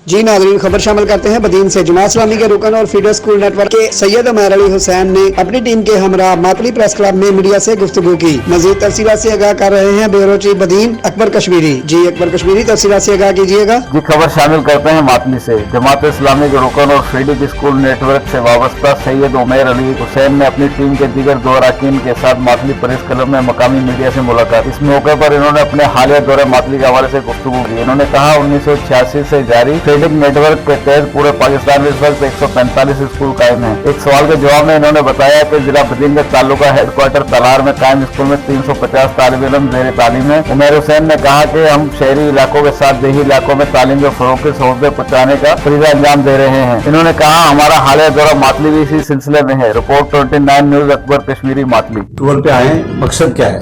जी नाज़रीन, खबर शामिल करते हैं बदीन से। जमात इस्लामी के रुकन और फीडर स्कूल नेटवर्क के सैयद उमर अली हुसैन ने अपनी टीम के हमरा मातली प्रेस क्लब में मीडिया से गुफ्तगू की। मजीद तफसीलात से आगाह कर रहे हैं ब्यूरो चीफ बदीन अकबर कश्मीरी। जी अकबर कश्मीरी, तफसीलात से आगाह कीजिएगा। जी खबर शामिल करते हैं मातली से। जमात इस्लामी के रुकन और फीडर स्कूल नेटवर्क से वाबस्ता सैयद उमर अली हुसैन ने अपनी टीम के दीगर दो अरकान के साथ मातली प्रेस क्लब में मकामी मीडिया से मुलाकात। इस मौके पर इन्होंने अपने हालिया दौरे मातली के हवाले से गुफ्तगू की। इन्होंने कहा 1986 से जारी फीडिंग नेटवर्क के तहत पूरे पाकिस्तान में इस वक्त 145 स्कूल कायम हैं। एक सवाल के जवाब में इन्होंने बताया कि जिला बदीन के तालुका हेडक्वार्टर तलार में कायम स्कूल में 350 तालिब इल्म ज़ेर तालीम है। उमर हुसैन ने कहा कि हम शहरी इलाकों के साथ देही इलाकों में तालीम के फरोग की सहूलतें पहुँचाने का फरीज़ा अंजाम दे रहे हैं। इन्होंने कहा हमारा हालिया दौरा मातली भी इसी सिलसिले में है। Report 29 news Akbar Kashmiri Matali. Tour पे आए, मकसद क्या है?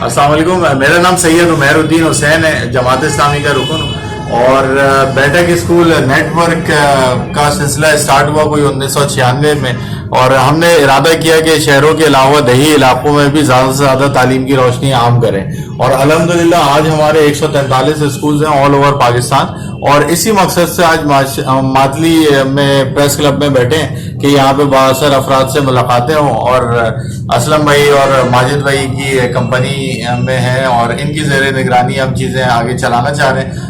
अस्सलाम वालेकुम, मेरा नाम सैयद उमर हुसैन है, जमात इस्लामी का रुकन हूँ और बैठक स्कूल नेटवर्क का सिलसिला स्टार्ट हुआ कोई 1996 में और हमने इरादा किया कि शहरों के अलावा दही इलाकों में भी ज़्यादा से ज़्यादा तालीम की रोशनी आम करें और अल्हम्दुलिल्लाह आज हमारे 143 स्कूल्स हैं ऑल ओवर पाकिस्तान और इसी मकसद से आज मातली में प्रेस क्लब में बैठे हैं कि यहाँ पे बहुत सारे अफराद से मुलाकातें हों और असलम भाई और माजिद भाई की कंपनी में है और इनकी ज़ेर निगरानी हम चीज़ें आगे चलाना चाह रहे हैं।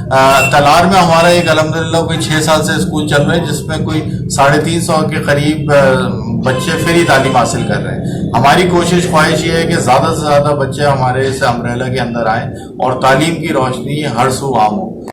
तलार में हमारा एक अल्हम्दुलिल्लाह कोई 6 साल से स्कूल चल रहे हैं जिसमें कोई 350 के करीब बच्चे फ्री तालीम हासिल कर रहे हैं। हमारी कोशिश ख्वाहिश ये है कि ज़्यादा से ज़्यादा बच्चे हमारे इस अम्ब्रेला के अंदर आएँ और तालीम की रोशनी हर सू आम हो।